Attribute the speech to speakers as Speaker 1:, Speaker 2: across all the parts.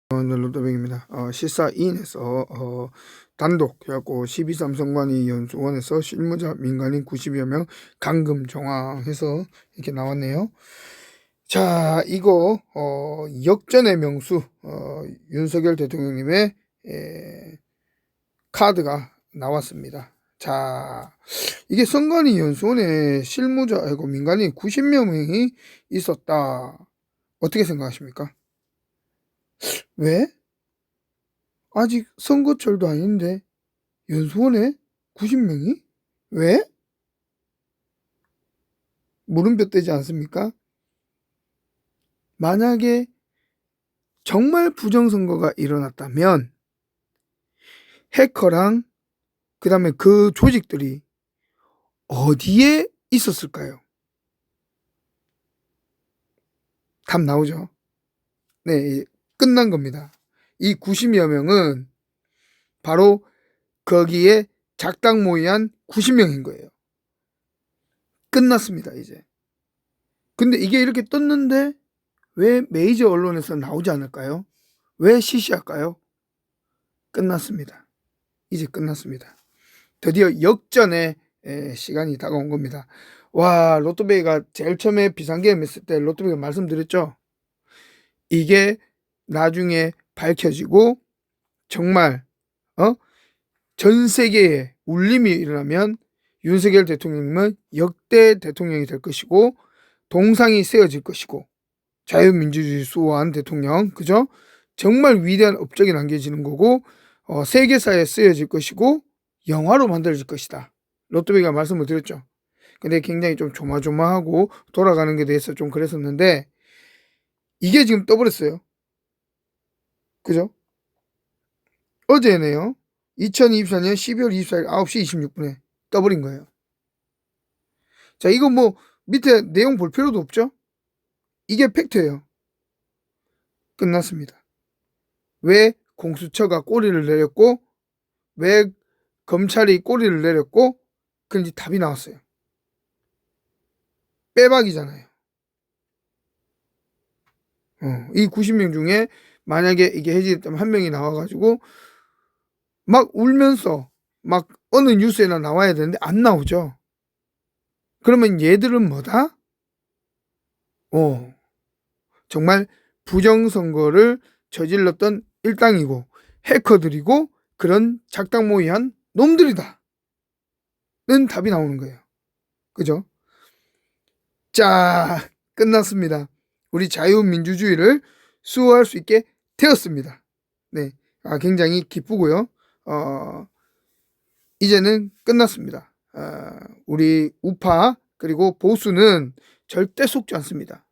Speaker 1: 로또백입니다. 실사 2인에서 단독 해갖고 12.3선관위 연수원에서 실무자 민간인 90여 명 감금 정황해서 이렇게 나왔네요. 자, 이거 역전의 명수 윤석열 대통령님의 카드가 나왔습니다. 자, 이게 선관위 연수원에 실무자하고 민간인 90명이 있었다. 어떻게 생각하십니까? 왜? 아직 선거철도 아닌데 연수원에 90명이? 왜? 물음표 뜨지 않습니까? 만약에 정말 부정선거가 일어났다면 해커랑 그 다음에 그 조직들이 어디에 있었을까요? 답 나오죠? 네, 끝난 겁니다. 이 90여 명은 바로 거기에 작당 모의한 90명인 거예요. 끝났습니다, 이제. 근데 이게 이렇게 떴는데 왜 메이저 언론에서 나오지 않을까요? 왜 시시할까요? 끝났습니다. 이제 끝났습니다. 드디어 역전의 시간이 다가온 겁니다. 와, 로또베이가 제일 처음에 비상계엄 했을 때 로또베이가 말씀드렸죠? 이게 나중에 밝혀지고 정말 전 세계에 울림이 일어나면 윤석열 대통령님은 역대 대통령이 될 것이고 동상이 세워질 것이고 자유민주주의 수호한 대통령, 그죠? 정말 위대한 업적이 남겨지는 거고 세계사에 쓰여질 것이고 영화로 만들어질 것이다. 로또베이가 말씀을 드렸죠. 근데 굉장히 좀 조마조마하고 돌아가는 게 대해서 좀 그랬었는데 이게 지금 떠버렸어요. 그죠? 어제네요. 2024년 12월 24일 9시 26분에 떠버린 거예요. 자, 이거 뭐 밑에 내용 볼 필요도 없죠? 이게 팩트예요. 끝났습니다. 왜 공수처가 꼬리를 내렸고 왜 검찰이 꼬리를 내렸고 그런지 답이 나왔어요. 빼박이잖아요. 이 90명 중에 만약에 이게 해지됐다면 한 명이 나와가지고 막 울면서 막 어느 뉴스에나 나와야 되는데 안 나오죠. 그러면 얘들은 뭐다? 정말 부정선거를 저질렀던 일당이고 해커들이고 그런 작당 모의한 놈들이다. 는 답이 나오는 거예요. 그죠? 자, 끝났습니다. 우리 자유민주주의를 수호할 수 있게 되었습니다. 네, 굉장히 기쁘고요. 이제는 끝났습니다. 우리 우파 그리고 보수는 절대 속지 않습니다.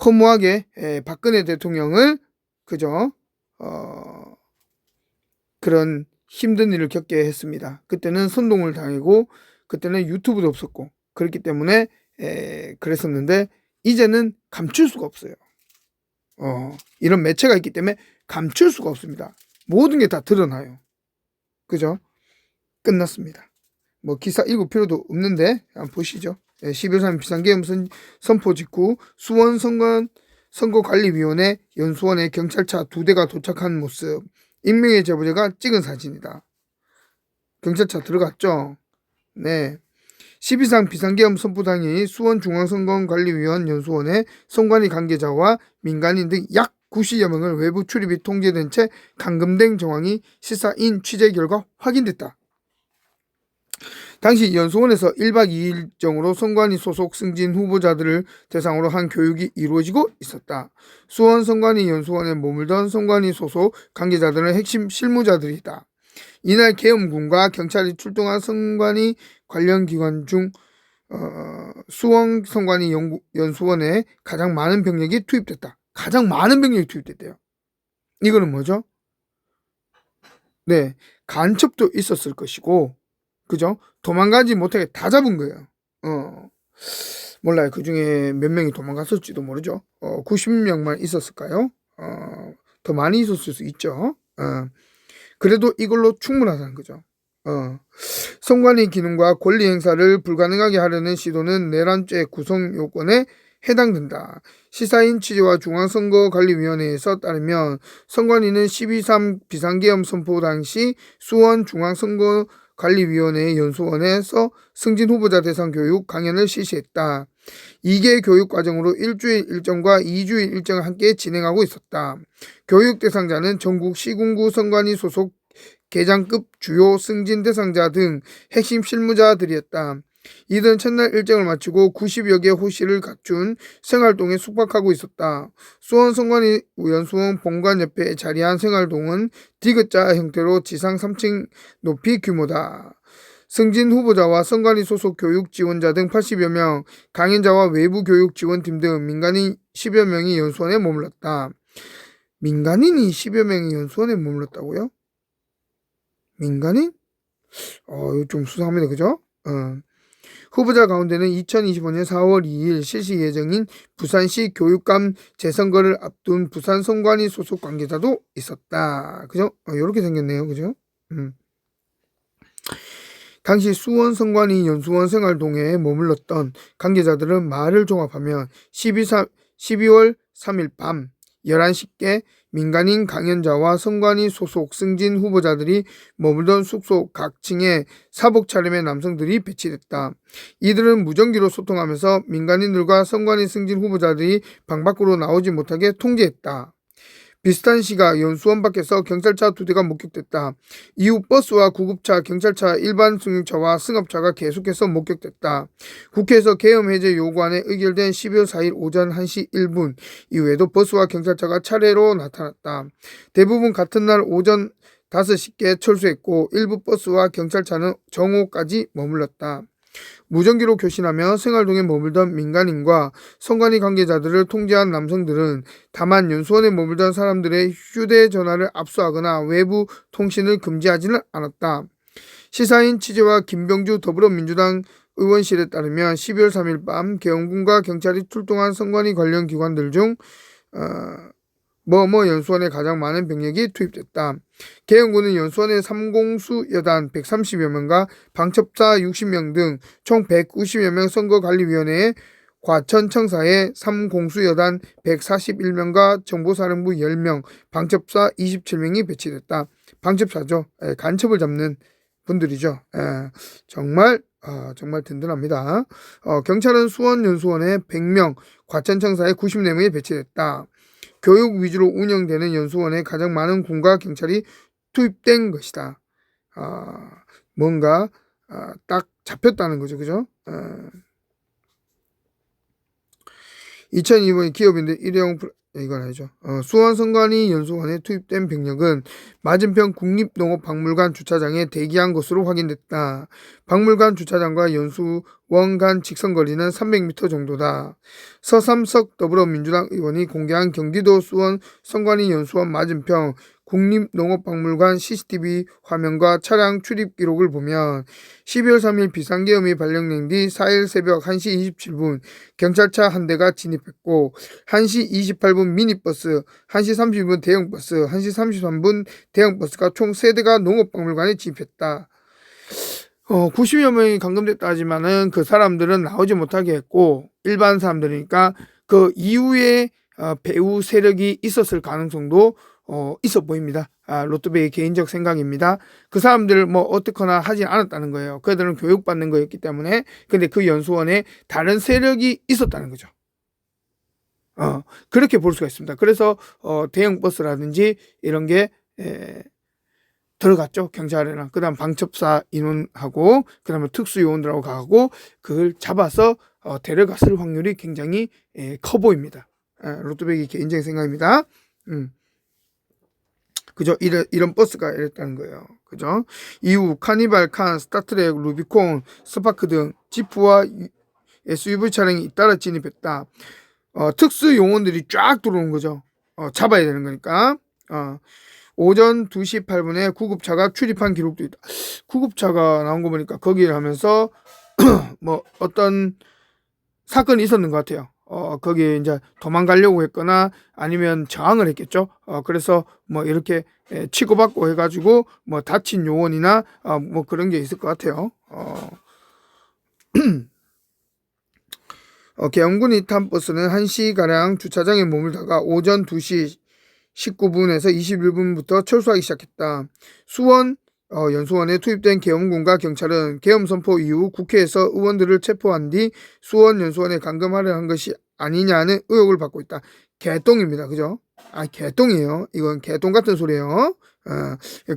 Speaker 1: 허무하게 박근혜 대통령을 그저 그런 힘든 일을 겪게 했습니다. 그때는 선동을 당하고 그때는 유튜브도 없었고 그렇기 때문에 그랬었는데 이제는 감출 수가 없어요. 이런 매체가 있기 때문에 감출 수가 없습니다. 모든 게 다 드러나요. 그죠? 끝났습니다. 뭐 기사 읽을 필요도 없는데 한번 보시죠. 11.3 비상계엄 선포 직후 수원 선거관리위원회 연수원에 경찰차 2대가 도착한 모습. 익명의 제보자가 찍은 사진이다. 경찰차 들어갔죠? 네. 12상 비상계엄 선포 당일 수원중앙선거관리위원 연수원에 선관위 관계자와 민간인 등 약 90여 명을 외부 출입이 통제된 채 감금된 정황이 실사인 취재 결과 확인됐다. 당시 연수원에서 1박 2일 일정으로 선관위 소속 승진 후보자들을 대상으로 한 교육이 이루어지고 있었다. 수원 선관위 연수원에 머물던 선관위 소속 관계자들은 핵심 실무자들이다. 이날 계엄군과 경찰이 출동한 선관위 관련 기관 중 수원 선관위 연수원에 가장 많은 병력이 투입됐다. 가장 많은 병력이 투입됐대요. 이거는 뭐죠? 네, 간첩도 있었을 것이고 그죠? 도망가지 못하게 다 잡은 거예요. 몰라요. 그 중에 몇 명이 도망갔을지도 모르죠. 90명만 있었을까요? 더 많이 있었을 수 있죠. 그래도 이걸로 충분하다는 거죠. 선관위 기능과 권리 행사를 불가능하게 하려는 시도는 내란죄 구성 요건에 해당된다. 시사인 취재와 중앙선거관리위원회에서 따르면 선관위는 12.3 비상계엄 선포 당시 수원 중앙선거관리위원회 연수원에서 승진 후보자 대상 교육 강연을 실시했다. 2개 교육 과정으로 일주일 일정과 2주일 일정을 함께 진행하고 있었다. 교육 대상자는 전국 시군구 선관위 소속 계장급 주요 승진 대상자 등 핵심 실무자들이었다. 이들은 첫날 일정을 마치고 90여 개 호실을 갖춘 생활동에 숙박하고 있었다. 수원 선관위 연수원 본관 옆에 자리한 생활동은 디귿자 형태로 지상 3층 높이 규모다. 승진 후보자와 선관위 소속 교육 지원자 등 80여 명, 강연자와 외부 교육 지원팀 등 민간인 10여 명이 연수원에 머물렀다. 민간인이 10여 명이 연수원에 머물렀다고요? 민간인? 이거 좀 수상합니다. 그죠? 후보자 가운데는 2025년 4월 2일 실시 예정인 부산시 교육감 재선거를 앞둔 부산 선관위 소속 관계자도 있었다. 그죠? 이렇게 생겼네요. 그죠? 당시 수원 선관위 연수원 생활동에 머물렀던 관계자들은 말을 종합하면 12월 3일 밤 11시께 민간인 강연자와 선관위 소속 승진 후보자들이 머물던 숙소 각 층에 사복 차림의 남성들이 배치됐다. 이들은 무전기로 소통하면서 민간인들과 선관위 승진 후보자들이 방 밖으로 나오지 못하게 통제했다. 비슷한 시각 연수원 밖에서 경찰차 2대가 목격됐다. 이후 버스와 구급차, 경찰차, 일반 승용차와 승합차가 계속해서 목격됐다. 국회에서 계엄 해제 요구안에 의결된 12월 4일 오전 1시 1분 이후에도 버스와 경찰차가 차례로 나타났다. 대부분 같은 날 오전 5시께 철수했고 일부 버스와 경찰차는 정오까지 머물렀다. 무전기로 교신하며 생활동에 머물던 민간인과 선관위 관계자들을 통제한 남성들은 다만 연수원에 머물던 사람들의 휴대전화를 압수하거나 외부 통신을 금지하지는 않았다. 시사인 취재와 김병주 더불어민주당 의원실에 따르면 12월 3일 밤 계엄군과 경찰이 출동한 선관위 관련 기관들 중 연수원에 가장 많은 병력이 투입됐다. 계엄군은 연수원의 3공수 여단 130여 명과 방첩사 60명 등 총 190여 명 선거관리위원회에 과천청사의 3공수 여단 141명과 정보사령부 10명, 방첩사 27명이 배치됐다. 방첩사죠. 간첩을 잡는 분들이죠. 정말 든든합니다. 경찰은 수원 연수원에 100명, 과천청사에 94명이 배치됐다. 교육 위주로 운영되는 연수원에 가장 많은 군과 경찰이 투입된 것이다. 뭔가 딱 잡혔다는 거죠. 그죠? 2002년 기업인들 일회용 이건 아니죠. 수원 선관위 연수원에 투입된 병력은 맞은편 국립농업박물관 주차장에 대기한 것으로 확인됐다. 박물관 주차장과 연수원 간 직선거리는 300m 정도다. 서삼석 더불어민주당 의원이 공개한 경기도 수원 선관위 연수원 맞은편 국립농업박물관 CCTV 화면과 차량 출입 기록을 보면 12월 3일 비상계엄이 발령된 뒤 4일 새벽 1시 27분 경찰차 한 대가 진입했고 1시 28분 미니버스, 1시 30분 대형버스, 1시 33분 대형버스가 총 3대가 농업박물관에 진입했다. 90여 명이 감금됐다 하지만은 그 사람들은 나오지 못하게 했고 일반 사람들이니까 그 이후에 배후 세력이 있었을 가능성도 있어 보입니다. 로또베이의 개인적 생각입니다. 그 사람들을 어떻거나 하지 않았다는 거예요. 그들은 교육받는 거였기 때문에. 근데 그 연수원에 다른 세력이 있었다는 거죠. 그렇게 볼 수가 있습니다. 그래서 대형 버스라든지 이런 게 들어갔죠. 경찰이랑. 그 다음 방첩사 인원하고 그 다음에 특수요원들하고 가고 그걸 잡아서 데려갔을 확률이 굉장히 커 보입니다. 로또베이의 개인적인 생각입니다. 그죠? 이런 버스가 이랬다는 거예요. 그죠? 이후 카니발, 칸, 스타트렉, 루비콘, 스파크 등 지프와 SUV 차량이 잇따라 진입했다. 특수 용원들이 쫙 들어온 거죠. 잡아야 되는 거니까. 오전 2시 8분에 구급차가 출입한 기록도 있다. 구급차가 나온 거 보니까 거기를 하면서 어떤 사건이 있었는 것 같아요. 거기에 이제 도망가려고 했거나 아니면 저항을 했겠죠. 그래서 이렇게 치고받고 해가지고 다친 요원이나 그런 게 있을 것 같아요. 계엄군 2탄 버스는 1시가량 주차장에 머물다가 오전 2시 19분에서 21분부터 철수하기 시작했다. 수원 연수원에 투입된 계엄군과 경찰은 계엄 선포 이후 국회에서 의원들을 체포한 뒤 수원 연수원에 감금하려 한 것이 아니냐는 의혹을 받고 있다. 개똥입니다. 그죠? 개똥이에요. 이건 개똥 같은 소리예요.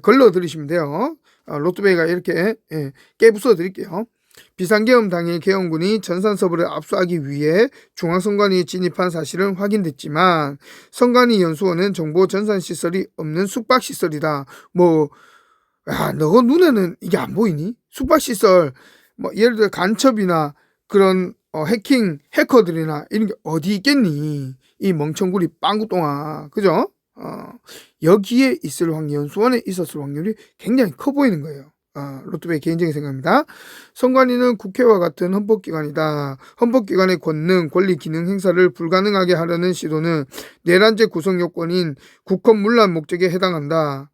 Speaker 1: 걸러 들으시면 돼요. 로또베이가 이렇게 깨부숴 드릴게요. 비상계엄 당일 계엄군이 전산서버를 압수하기 위해 중앙선관위에 진입한 사실은 확인됐지만 선관위 연수원은 정보 전산시설이 없는 숙박시설이다. 너거 눈에는 이게 안 보이니? 숙박시설 예를 들어 간첩이나 그런 해커들이나 이런 게 어디 있겠니? 이 멍청구리 빵구똥아, 그죠? 여기에 있을 연수원에 있었을 확률이 굉장히 커 보이는 거예요. 로또베이 개인적인 생각입니다. 선관위는 국회와 같은 헌법기관이다. 헌법기관의 권능, 권리, 기능 행사를 불가능하게 하려는 시도는 내란죄 구성 요건인 국헌 문란 목적에 해당한다.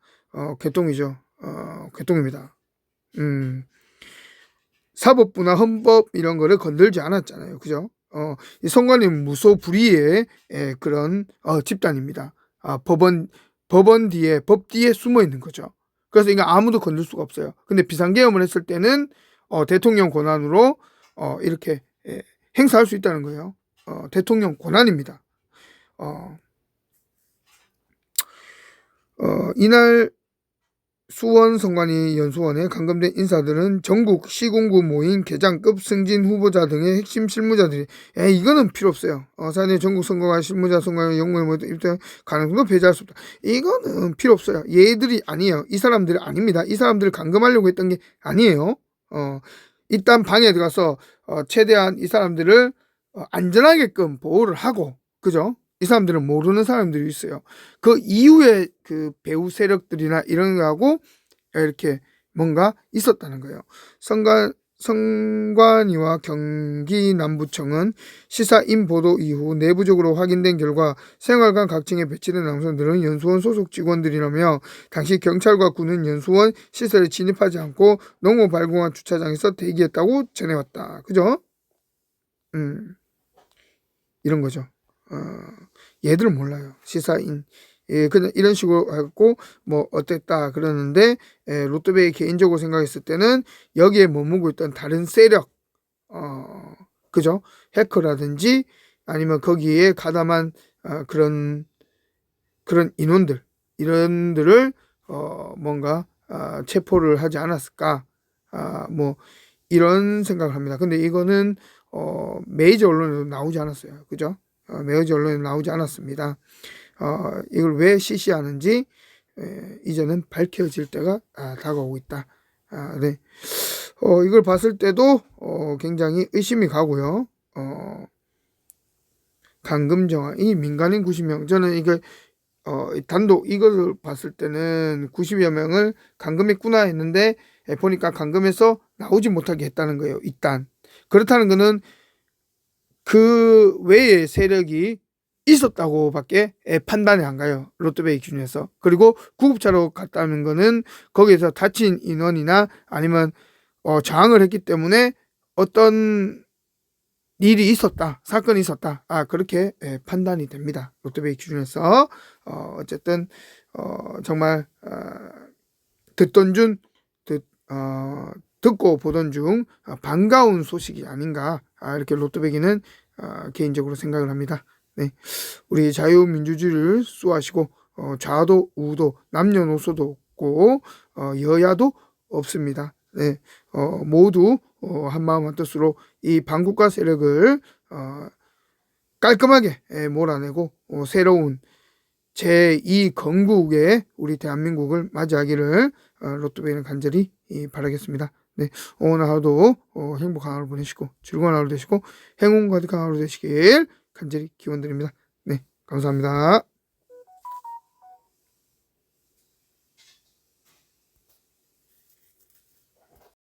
Speaker 1: 개똥이죠. 개똥입니다. 사법부나 헌법 이런 거를 건들지 않았잖아요. 그죠? 이 선관위는 무소불위의 그런 집단입니다. 법원 뒤에, 법 뒤에 숨어 있는 거죠. 그래서 이거 아무도 건들 수가 없어요. 근데 비상계엄을 했을 때는 대통령 권한으로 이렇게 행사할 수 있다는 거예요. 대통령 권한입니다. 이날 수원 선관위 연수원에 감금된 인사들은 전국 시군구 모임 계장급 승진 후보자 등의 핵심 실무자들이 이거는 필요 없어요. 사내 전국 선거관 실무자 선거관 영무에 모두 입장 가능성도 배제할 수 없다. 이거는 필요 없어요. 얘들이 아니에요. 이 사람들이 아닙니다. 이 사람들을 감금하려고 했던 게 아니에요. 일단 방에 들어가서 최대한 이 사람들을 안전하게끔 보호를 하고, 그죠? 이 사람들은 모르는 사람들이 있어요. 그 이후에 그 배후 세력들이나 이런 거하고 이렇게 뭔가 있었다는 거예요. 선관위와 경기남부청은 시사인 보도 이후 내부적으로 확인된 결과 생활관 각층에 배치된 남성들은 연수원 소속 직원들이라며 당시 경찰과 군은 연수원 시설에 진입하지 않고 농어 발공원 주차장에서 대기했다고 전해왔다. 그죠? 이런 거죠. 얘들은 몰라요. 시사인. 그냥 이런 식으로 해갖고 어땠다 그러는데 로또베이 개인적으로 생각했을 때는 여기에 머물고 있던 다른 세력, 그죠? 해커라든지 아니면 거기에 가담한 그런 이런들을 뭔가 체포를 하지 않았을까? 이런 생각을 합니다. 근데 이거는 메이저 언론에도 나오지 않았어요. 그죠? 메이저 언론에 나오지 않았습니다. 이걸 왜 시시하는지 이제는 밝혀질 때가 다가오고 있다. 네. 이걸 봤을 때도 굉장히 의심이 가고요. 감금정화, 이 민간인 90명, 저는 이거 단독 이걸 봤을 때는 90여 명을 감금했구나 했는데 보니까 감금해서 나오지 못하게 했다는 거예요. 일단 그렇다는 거는 그 외의 세력이 있었다고 밖에 판단이 안 가요. 로또베이 기준에서. 그리고 구급차로 갔다는 거는 거기에서 다친 인원이나 아니면 저항을 했기 때문에 어떤 일이 있었다, 사건이 있었다, 그렇게 판단이 됩니다. 로또베이 기준에서. 어쨌든 정말 듣고 보던 중 반가운 소식이 아닌가, 이렇게 로또베기는 개인적으로 생각을 합니다. 네, 우리 자유민주주의를 수호하시고 좌도 우도 남녀노소도 없고 여야도 없습니다. 네, 모두 한마음 한뜻으로 이 반국가 세력을 깔끔하게 몰아내고 새로운 제2건국의 우리 대한민국을 맞이하기를 로또베이는 간절히 바라겠습니다. 네, 오늘 하루도 행복한 하루 보내시고 즐거운 하루 되시고 행운 가득한 하루 되시길 간절히 기원드립니다. 네, 감사합니다.